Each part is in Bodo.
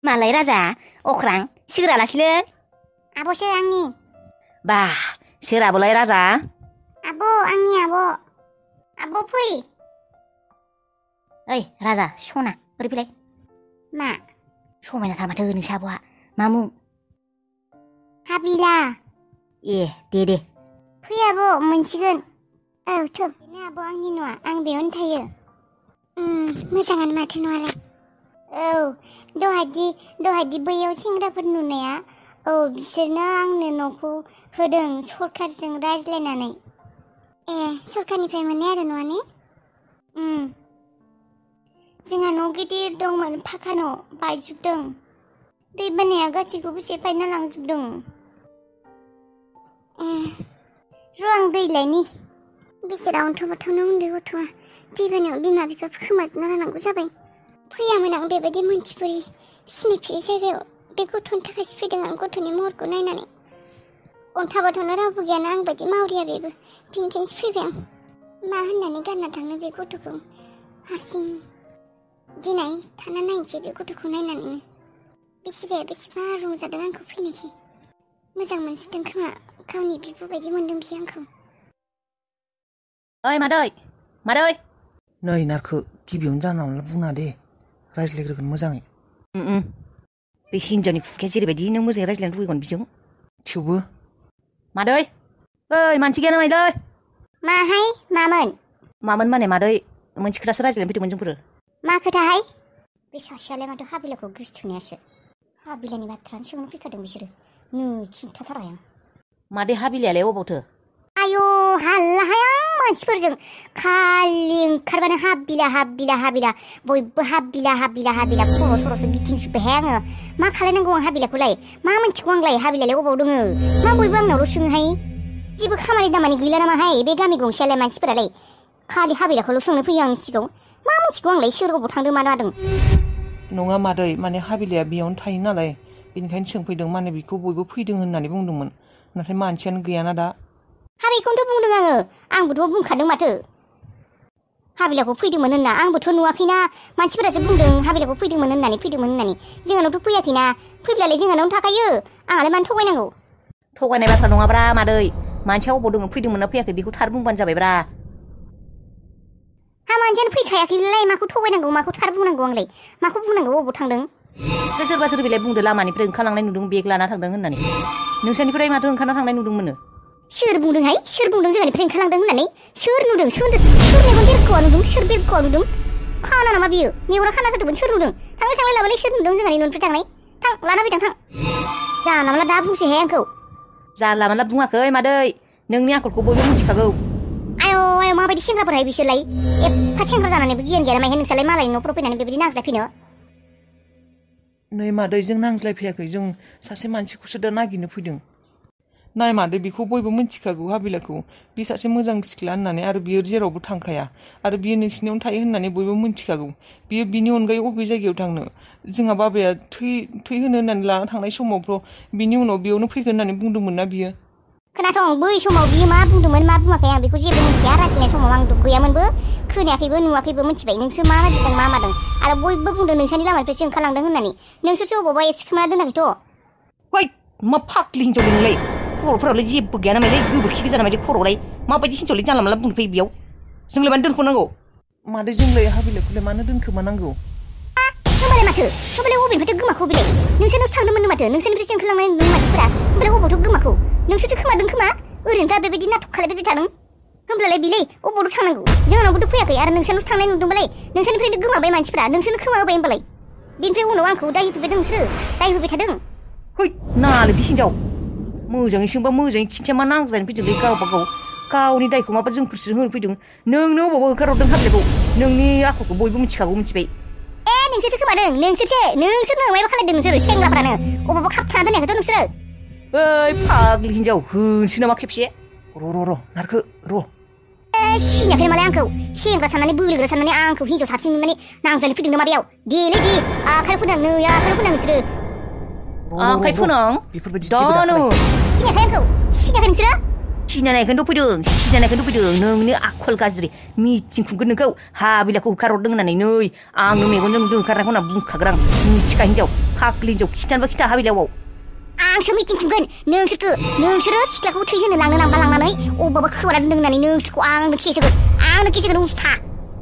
मालाय राजा अख्रां सिगोरालासिनो आब'सो आंनि बा सोराबोलाय राजा आब' आंनि आब' फै ओइ राजा सना ओरै फैलाय मा समायनाथार माथो नोंसा आब'आ मा मुं हाबिला ए दे फै आब' मोनसिगोन औ थ' बेनो आब' आंनि न'आ आं बेयावनो थायो मोजाङानो माथो न'आलाय औ दहायदि बैयाव सेंग्राफोर नुनाया औ बिसोरनो आंनो न'खौ होदों सरखारजों रायज्लायनानै ए सरखारनिफ्राय मोननाय आरो न'आ ने जोंहा न' गिदिर दंमोन फाखा न' बायजोबदों दैबानाया गासैखौबो सेफायना लांजोबदों र' आं दै लायनि बिसोरा अन्थावबाथावनो उन्दै गथ'आ दैबानायाव बिमा बिफाखौ खोमाजोबना लानांगौ जाबाय फैयामोन आं बेबायदि मोनथिफेरै सिनायफेरै जायगायाव बे गथ'नि थाखायसो फैदों आं गथ'नि महरखौ नायनानै अन्थावबाथावनो रावबो गैयाना आं बायदि मावरिया बेबो बेनिखायनोसो फैबाय आं मा होननानै गानना थांनो बे गथ'खौ हारसिं दिनै थाना नायनोसै बे गथ'खौ नायनानैनो बिसोराया बेसेबा रंजादों आंखौ फैनायखाय मोजां मोनसिदों खोमा गावनि बिब' बायदि मोनदों बियो आंखौ ओइ मादै नै नारखो गिबियावनो जानला बुङा दे रायज्लायग्रोगोन मोजाङै बे हिन्जावनि खुखाया जेरैबायदि नों मोजाङै रायज्लायनो लुबैगोन बिजों थेवबो मादै ओइ मानसि गैया नामालै माहाय मामोन माने मादै मोनसे खोथासो रायज्लायनो फैदोंमोन जोंफोरो मा खोथाहाय बे सासेयालाय माथो हाबिलाखौ गोसोथोनायासो हाबिलानि बाथ्रानि सिगाङावनो फैखादों बिसोरो नै खिन्थाथारबाय आं मादै हाबिलायालाय अबावथो आयौ हाल्लाहाय आं मानसिफोरजों खालि ओंखारबानो हाबिला बयबो हाबिला खर' सर'सो गिदिंजोब्बायहाय आङो मा खालायनांगौ आं हाबिलाखौलाय मा मोनथिगौ आंलाय हाबिलालाय अबाव दङो मा बयबो आंनावल' सोङोहाय जेबो खामानि दामानि गैला नामाहाय बे गामि गंसेयालाय मानसिफोरालाय खालि हाबिलाखौल' सोंनो फैयो आंनि सिगाङाव मा मोनथिगौ आंलाय सोर अबाव थांदों मा मादों नङा मादै माने हाबिलाया बेयावनो थायो नालाय बेनिखायनो सोंफैदों माने बेखौ बयबो फैदों होननानै बुंदोंमोन नाथाय मानसियानो गैयाना दा बेखौनोथ' बुंदों आंबोथ' बुंखादों माथो हाबिलाखौ फैदोंमोन होनना आंबोथ' नुवाखैना मानसिफोरासो बुंदों हाबिलाखौ फैदोंमोन होननानै जोंहानावथ' फैयाखैना फैब्लालाय जोंहानावनो थाखायो आंहालाय मानो थगायनांगौ थगायनाय बाथ्रा नङाब्रा मादै मानसिया अबाव दङ फैदोंमोन ना फैयाखै बेखौ थार बुंबानो जाबायब्रा मानसियानो फैखायाखैलाय माखौ थगायनांगौ माखौ थार बुंनांगौ आंलाय माखौ बुंनांगौ अबाव थांदों सोरबा सोरबिलाय बुंदो लामानिफ्राय ओंखारलांनाय नुदों बेग लाना थांदों होननानै नोंसानिफ्राय माथो ओंखारना थांनाय नुदोंमोननो सोर बुंदोंहाय सोर बुंदों जोंहानिफ्राय ओंखारलांदों होननानै सोर नुदों सोर मेगन बेरखौआ नुदों सोर बेरखौआ नुदों खाना नामा बियो मेगना खाना जादोंमोन सोर नुदों थांलाय लाबालाय सोर नुदों जोंहानि न'निफ्राय थांनाय थां लाना फैदों थां जानला मोनला दा बुंसैहाय आंखौ जानला मोनला बुङाखै मादै नोंनि आखलखौ बयबो मिथिखागौ आयौ माबायदि सेंग्राफोरहाय बिसोरलाय एफा सेंग्रा जानानैबो गियान गैया नामाहाय नोंसालाय मालायनि न'फोराव फैनानै बेबायदि नांज्लायफैनो नै मादै जों नांज्लायफैयाखै जों सासे मानसिखौसो दा नागिरनो फैदों नाय मादै बेखौ बयबो मिथिखागौ हाबिलाखौ बे सासे मोजां सिख्ला होननानै आरो बियो जेरावबो थांखाया आरो बियो नोंसिनियावनो थायो होननानै बयबो मिथिखागौ बियो बिनि अनगायै अबे जायगायाव थांनो जोंहा बाबाया थै होनो होननानै लाना थांनाय समावथ' बिनि उनाव बेयावनो फैगोन होननानै बुंदोंमोन ना बियो खोनासं बै समाव बियो मा बुंदोंमोन मा बुङाखै आं बेखौ जेबो मिथिया रायज्लायनाय समाव आं गैयामोनबो खोनायाखैबो नुवाखैबो मिथिबाय नोंसोर मा रायज्लायदों मा मादों आरो बयबो बुंदों नोंसोरनि लामानिफ्रायसो ओंखारलांदों होननानै नोंसोरसो अबावबा एसेखोमाना दोनाखैथ' वै मा फाग्लि हिन्जाव नोंलाय खर'फोरावलाय जेबो गैया नामालै गोबोरखि गोजा नामादि खर'लाय माबायदि हिन्जावलाय जानला मोनला बुंनो फैयो बेयाव जोंलाय मानो दोनख'नांगौ मादै जोंलाय हाबिलाखौलाय मानो दोनखोमानांगौ होमबालाय माथो होमबालाय अबेनिफ्रायथ' गोमाखौ बिलाय नोंसोरनावसो थांदोंमोन माथो नोंसोरनिफ्रायसो ओंखारलांनाय नुदों मानसिफोरा होमबालाय अबावथ' गोमाखौ नोंसोरसो खोमादों खोमा ओरैनो दा बेबायदि नाटक खालायबाय थादों होमब्लालाय बिलाय अबावथ' थांनांगौ जोंनावबोथ' फैयाखै आरो नोंसोरनावसो थांनाय नुदोंबालाय नोंसोरनिफ्रायनो गोमाबाय मानसिफोरा नोंसोरनो खोमा होबाय होमबालाय बेनिफ्राय उनाव आंखौ दाय होफैबाय नोंसोरो दाय होबाय थादों है नालाय बे हिन्जाव मोजाङै सोंबा मोजाङै खिन्थिया मा नांज्लायनो फैदोंलै गावबा गाव गावनि दायखौ माबा जोंफोरसो होनो फैदों नोंनो अबावबा ओंखारहरदों हाबिलाखौ नोंनि आखलखौ बयबो मिथिखागौ मिथिबाय नोंसोरसो खोमादों नोंसोरनो माबा खालायदों नोंसोरो सेंग्राफ्रानो अबावबा खाबथाना दोनाखैथ' नोंसोरो ओइ फाग्लि हिन्जाव होनोसै नामा खेबसे र' नारखो र' सिनायाखै नामालाय आंखौ सेंग्रा साननानै बोलोग्रा साननानै आंखौ हिन्जाव साथिं नुनानै नांज्लायनो फैदों नामा बेयाव देलै दे आखाइ फोनां नोंसोरो आखाइ फोनां बेफोरबायदि जेबो दाखालाय सिनायाखै आंखौ सिनायाखै नोंसोरो सिनायनायखौनोथ' फैदों नोंनो आखल गाज्रि मिटिं खुंगोन नोंखौ हाबिलाखौ होखारहरदों होननानै नै आंनो मेगनजों नुदों होखारनायखौ होनना बुंखागोन आं मिथिखा हिनजाव फाग्लि हिनजाव खिथानोबा खिथा हाबिलायाव आंसो मिटिं खुंगोन नोंसोरो सिख्लाखौ थै होनो लांनानै अबावबा खोमाना दोन्दों होननानै नोंसोरखौ आंनो केस होगोन उस्था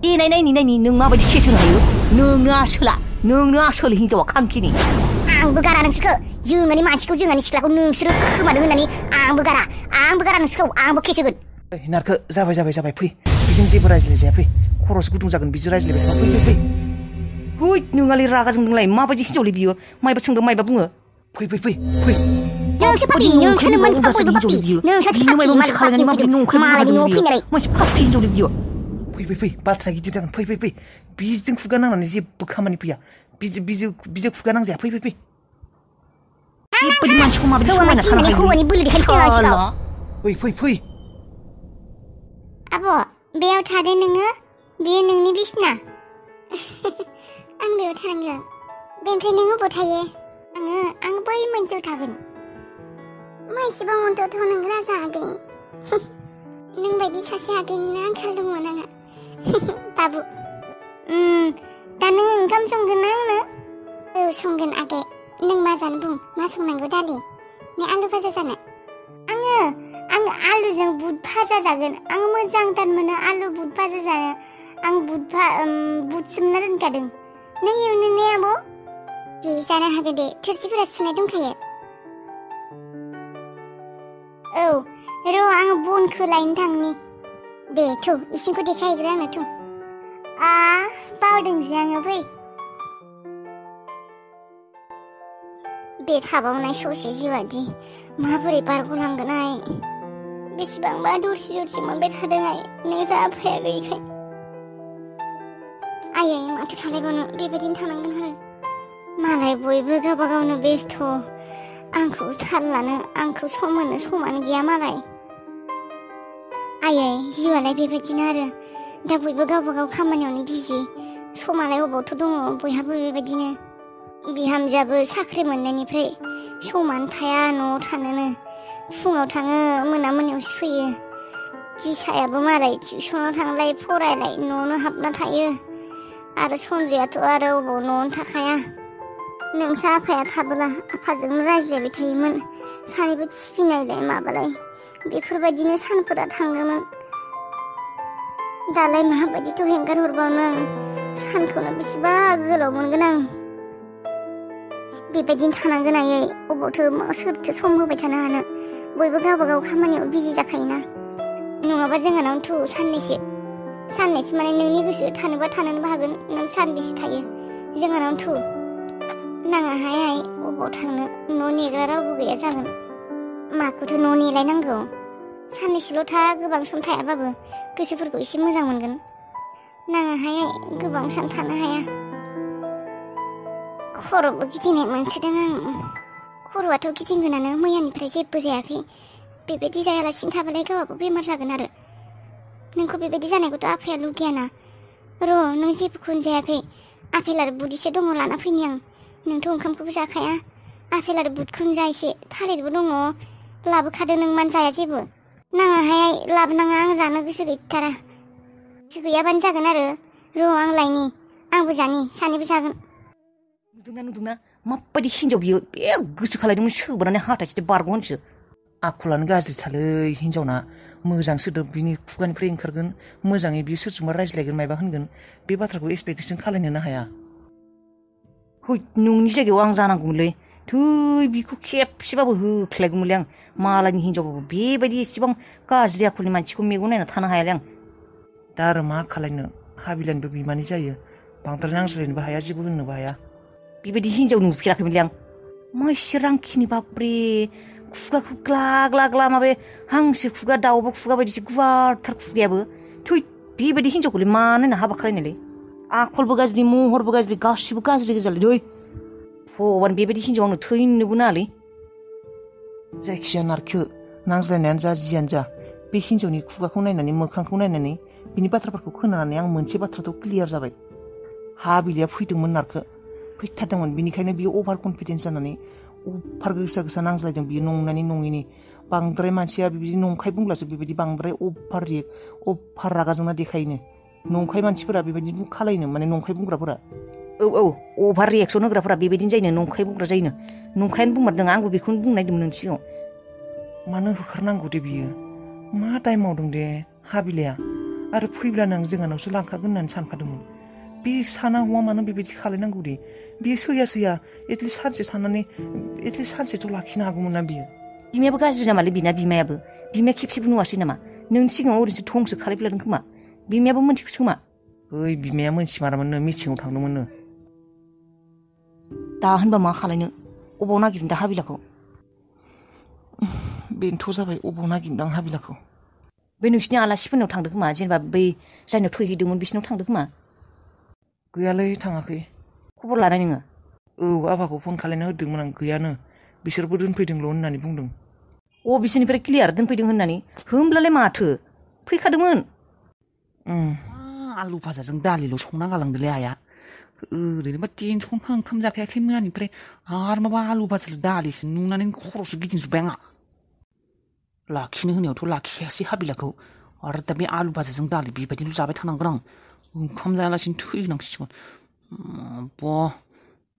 देनाय नायनि नों माबायदि केस होनो हायो नोंनो आसोल हिनजावा खांखिनि आंबो गारा नोंसोरखौ जोंहानि मानसिखौ जोंहानि सिख्लाखौ नोंसोरो खोमादों होननानै आंबो गारा नोंसोरखौ आंबो केस होगोन नारखो जाबाय फै बेजों जेबो रायज्लायजाया फै खरस गुदुं जागोन बिदि रायज्लायबाय थाबा फै है नोंहालाय रागा जोंदोंलाय माबायदि हिनजावलै बियो मायबा सोंदों मायबा बुङो फै नोंसो पापि नोंसोरनो मोनफा बयबो पापि नोंसोर बिनो मायबा मोनसे खालामनानै माबायदि नंखाय मालायनि न'आव फैनानै मोनसे पापि हिनजावलै बियो फै बाथ्रा गिदिर जागोन फै बिजों खुगा नांनानै जेबो खामानि फैया बिजों खुगा नांजाया फै बेबायदि मानसिखौ माबायदि समायना थानो हायो हौवानि बोलो देखायनो फै आब' बेयाव थादो नोङो बेयो नोंनि बिसना आं बेयाव थानांगोन बेनिफ्राय नों अबाव थायो आं बै मोनसेयाव थागोन मानसिबा अन्थ'थ' नों राजा आगै नों बायदि सासे आगैनिनो आंखाल दंमोन आंहा बाबु दा नों ओंखाम संगोन ना आंनो औ संगोन आगै नों मा जानो बुं मा संनांगौ दालि ने आलु भाजा जानो आङो आलुजों बुट भाजा जागोन आं मोजांथार मोनो आलु बुट भाजा जानो आं बुट सोमना दोनखादों नों एवनो ने आब' दे जानो हागोन दे थोरसिफोरा सुनाय दंखायो औ र' आं बनखौ लायनो थांनि दे थौ इसिंखौ देखायग्रो आंनो थौ बावदोंसो आङो फै बे थाबावनाय ससे जिउआदि माबोरै बारग'लांगोनहाय बेसेबांबा दरसि मोनबाय थादोंहाय नों जाफाया गैयिखाय आयै माथो खालायबावनो बेबायदिनो थानांगोन आरो मालाय बयबो गावबा गावनो बेस्थ' आंखौ थाल लानो आंखौ सम होनो समानो गैया मालाय आयै जिउआलाय बेबायदिनो आरो दा बयबो गावबा गाव खामानियावनो बिजि समालाय अबावथ' दङ बयहाबो बेबायदिनो बिहामजोआबो साख्रि मोननायनिफ्राय समानो थाया न'आव थानोनो फुङाव थाङो मोनायावसो फैयो जिसायाबो मालाय टिउसनाव थांलाय फरायलाय न'आवनो हाबना थायो आरो सन्जयाथ' आरो अबाव न'आवनो थाखाया नोंसा आफाया थाबोला आफाजोंनो रायज्लायबाय थायोमोन सानैबो थिफिनायलाय माबालाय बेफोरबायदिनो सानफोरा थाङोमोन दालाय माबायदिथ' हेंगार हरबावनो सानखौनो बेसेबा गोलाव मोनगोन आं बेबायदिनो थानांगोन आयै अबावथो सोरथो सम होबाय थानो हानो बयबो गावबा गाव खामानियाव बिजि जाखायोना नङाबा जोंहानाव साननैसो माने नोंनि गोसो थानोबा थानोबो हागोन नों सानबेसे थायो जोंहानाव नाङाहाय अबाव थांनो न' नेग्रा रावबो गैया जागोन माखौथ' न' नेलायनांगौ साननैसोल' था गोबां सम थायाबाबो गोसोफोरखौ एसे मोजां मोनगोन नाङाहाय गोबां सान थानो हाया खर'बो गिदिंनाय मोनसोदों आं खर'आथ' गिदिंगोनानो मैयानिफ्राय जेबो जायाखै बेबायदि जायालासिनो थाबालाय गावहाबो बेमार जागोन आरो नोंखौ बेबायदि जानायखौथ' आफाया लुगैयाना र' नों जेबोखौनो जायाखै आफेल आरो बुट एसे दङ लाना फैनि आं नोंथ' ओंखामखौबो जाखाया आफेल आरो बुटखौनो जा एसे थालिरबो दङ लाबोखादो नों मानो जाया जेबो नाङाहाय लाबोनाङा आं जानो गोसो गैथारा गोसो गैयाबानो जागोन आरो र' आं लायनि आंबो जानि सानैबो जागोन नुदोंना माबायदि हिनजाव बियो बे गोसो खालायदोंमोन सोबोनानै हाथायसे बारग' होनसो आखलानो गाज्रिथारलै हिनजावना मोजां सोदोब बिनि खुगानिफ्राय ओंखारगोन मोजाङै बियो सोरजोंबा रायज्लायगोन मायबा होनगोन बे बाथ्राखौ एक्सपेक्टेसन खालायनोनो हाया है नोंनि जायगायाव आं जानांगौमोनलै थै बिखौ खेबसेबाबो होख्लायगौमोनलै आं मालायनि हिनजावबाबो बेबायदि एसेबां गाज्रि आखलनि मानसिखौ मेगन नायना थानो हायालै आं दा आरो मा खालायनो हाबिलानिबो बिमानि जायो बांद्राय नांज्लायनोबो हाया जेबो होननोबो हाया बेबायदि हिनजाव नुफेराखैमोनलै आं मा एसे रांखिनि बाब्रे खुगाखौ ग्ला माबे हांसो खुगा दाउबो खुगा बायदिसो गुवारथार खुगायाबो थै बेबायदि हिनजावखौलाय मा नायना हाबा खालायनायलै आखलबो गाज्रि महरबो गाज्रि गासिबो गाज्रि गोजालै दै भगबान बेबायदि हिनजाव आंनो थैनोबो नाङालै जायखिजाया नारखो नांज्लायनायानो जा जियानो जा बे हिनजावनि खुगाखौ नायनानै मोखांखौ नायनानै बिनि बाथ्राफोरखौ खोनानानै आं मोनसे बाथ्राथ' क्लियार जाबाय हाबिलिया फैदोंमोन नारखो फैथारदोंमोन बिनिखायनो बियो अभार कनफिडेन्स जानानै अभार गोसा नांज्लायदों बियो नंनायनि नङिनि बांद्राय मानसिया बिबायदि नंखाय बुंब्लासो बेबायदि बांद्राय अभार रागा जोंना देखायनो नंखाय मानसिफोरा बेबायदि खालायनो माने नंखाय बुंग्राफोरा अभार रिएक्सन होग्राफोरा बेबायदिनो जायोनो नंखाय बुंग्रा जायोनो नंखायनो बुंमारदों आंबो बेखौनो बुंनो नागिरदोंमोन नोंनि सिगाङाव मानो होखारनांगौ दे बियो मा दाय मावदों दे हाबिलाया आरो फैब्लानो आं जोंहानावसो लांखागोन होननानै सानखादोंमोन बे साना हौवा मानो बेबायदि खालायनांगौ दे बियो सैया एटलिस्ट सानसे साननानै एटलिस्ट सानसेथ' लाखिनो हागौमोन ना बियो बिमायाबो गाज्रि नामालै बिमाया खेबसेबो नुवासै नामा नोंनि सिगाङाव ओरैनोसो थंसो खालायफ्लादों खोमा बिमायाबो मोनथिगौसो खोमा ओइ बिमाया मोनथिमारामोननो मिथिङाव थांदोंमोननो दा होनबा मा खालायनो अबाव नागिरनो दा हाबिलाखौ बेनोथ' जाबाय अबाव नागिरदों आं हाबिलाखौ बे नोंसिनि आलासिफोरनाव थांदों खोमा जेनेबा बै जायनाव थैहैदोंमोन बिसिनाव थांदों खोमा गैयालै थाङाखै खबर लानाय नोङो औ आफाखौ फन खालायना होदोंमोन आं गैयानो बिसोरबो दोनफैदोंल' होननानै बुंदों बिसोरनिफ्राय क्लियार दोनफैदों होननानै होमब्लालाय माथो फैखादोंमोन आलु भाजाजों दालिल' संना गालांदोलै आइया ओरैनोबा टेनसनखा ओंखाम जाखायाखै मोनानिफ्राय आरो माबा आलु भाजाजों दालिसो नुनानै खर'सो गिदिंजोब्बाय आंहा लाखिनो होनायावथ' लाखिखायासै हाबिलाखौ आरो दा बे आलु भाजाजों दालि बेबायदिल' जाबाय थानांगोन आं ओंखाम जायालासिनो थैनांसिगोन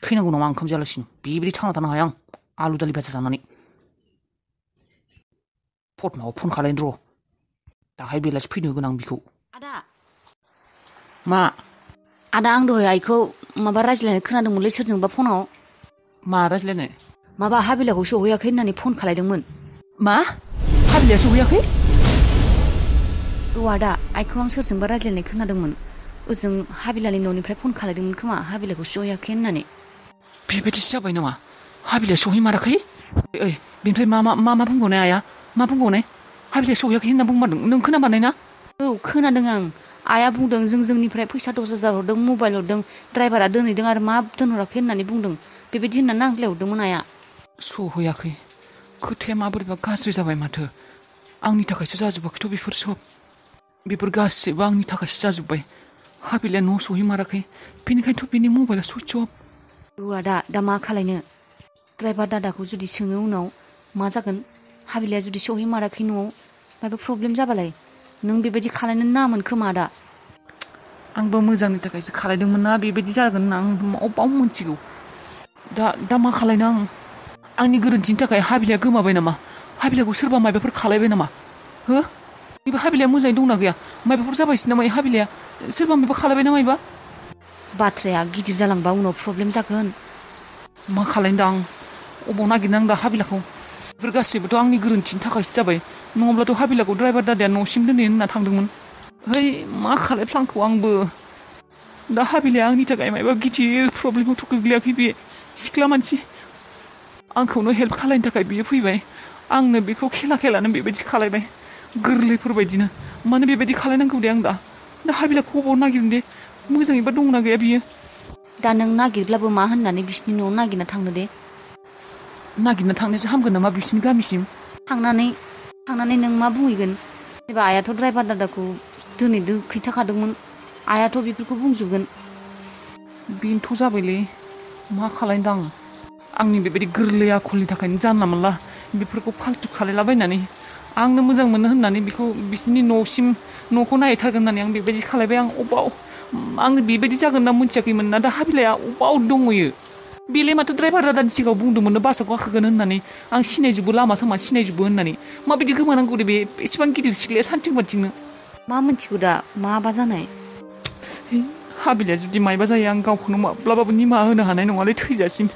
थैनांगौ नामा ओंखाम जायालासिनो बेबायदि थांना थानो हाया आं आलु दालि भाजा जानानै फटमाव फन खालायनो र' दाहाय बेलासि फैनो होगोन आं बिखौ आदा मा आदा आं दहाय आइखौ माबा रायज्लायनाय खोनादोंमोनलै सोरजोंबा फनाव मा रायज्लायनाय माबा हाबिलाखौ सहैयाखै होननानै फन खालायदोंमोन मा हाबिलाया सहैयाखै आदा आइखौ आं सोरजोंबा रायज्लायनाय खोनादोंमोन ओजों हाबिलानि न'निफ्राय फन खालायदोंमोन खोमा हाबिलाखौ सहैयाखै होननानै बेबायदिसो जाबाय नामा हाबिलाया सहैमाराखै ओइ बेनिफ्राय मा बुंबावनाय आइया मा बुंबावनाय हाबिलाया सहैयाखै होनना बुंमारदों नों खोनामारनाय ना औ खोनादों आं आइया बुंदों जोंनिफ्राय फैसा 10,000 हरदों मबाइल हरदों ड्राइभारा दोनहैदों आरो मा दोनहराखै होननानै बुंदों बेबायदि होननानै नांज्लायहरदोंमोन आइया सहैयाखै खोथाया माबोरैबा गाज्रि जाबाय माथो आंनि थाखायसो जाजोबाखैथ' बेफोर गासिबो आंनि थाखायसो जाजोब्बाय हाबिलाया न' सहैमाराखै बेनिखायनोथ' बिनि मबाइला सुइट्च अफ आदा दा मा खालायनो ड्राइभार दादाखौ जुदि सोङो उनाव मा जागोन हाबिलाया जुदि सहैमाराखै न'आव माबा प्रब्लेम जाबालाय नों बेबायदि खालायनो नामोन खोमा आदा आंबो मोजांनि थाखायसो खालायदोंमोन ना बेबायदि जागोन होनना आं अबाव मोनथिगौ दा मा खालायनो आंनि गोरोन्थिनि थाखाय हाबिलाया गोमाबाय नामा हाबिलाखौ सोरबा माबाफोर खालायबाय नामा हो बेबो हाबिलाया मोजाङै दंना गैया माबाफोर जाबायसो नामा हाबिलाया सोरबा माबा खालायबाय ना मायबा बाथ्राया गिदिर जालांबा उनाव प्रब्लेम जागोन मा खालायनो आं अबाव नागिरनो आं दा हाबिलाखौ बेफोर गासिबोथ' आंनि गोरोन्थिनि थाखायसो जाबाय नङाब्लाथ' हाबिलाखौ ड्राइभार दादाया न'सिम दोनहैनो होनना थांदोंमोन है मा खालायफ्लांखौ आंबो दा हाबिलाया आंनि थाखाय मायबा गिदिर प्रब्लेमावथ' गोग्लैयाखै बे सिख्ला मानसि आंखौनो हेल्प खालायनो थाखाय बियो फैबाय आंनो बेखौ खेलानो बेबायदि खालायबाय गोरलैफोरबायदिनो मानो बेबायदि खालायनांगौ दे आं दा हाबिलाखौ अबाव नागिरनो दे मोजाङैबा दंना गैया बियो दा नों नागिरब्लाबो मा होननानै बिसिनि न'आव नागिरना थांनो दे नागिरना थांनायसो हामगोन नामा बिसिनि गामिसिम थांनानै नों मा बुंहैगोन जेनेबा आइयाथ' ड्राइभार दादाखौ दोनैदो खिन्थाखादोंमोन आइयाथ' बेफोरखौ बुंजोबगोन बेनोथ' जाबायलै मा खालायनो आं आंनि बेबायदि गोरलै आखलनि थाखायनो जानला मोनला बेफोरखौ फाल्थु खालायलाबायनानै आंनो मोजां मोनो होननानै बेखौ बिसिनि न'खौ नायथारगोन होननानै आं बेबायदि खालायबाय आङो बेबायदि जागोन होनना मिथियाखैमोन ना दा हाबिलाया अबाव दंहैयो बेलाय माथो ड्राइभार दादानि सिगाङाव बुंदोंमोननो बासाव गाखोगोन होननानै आं सिनायजोबो लामा सामा सिनायजोबो होननानै माबायदि गोमानांगौ दे बे एसेबां गिदिर सिख्लाया सान्थिं बाथिंनो मा मिथिगौ दा माबा जानाय हाबिलाया जुदि मायबा जायो आं गावखौनो माब्लाबाबो निमाहा होनो हानाय नङालै थैजासिम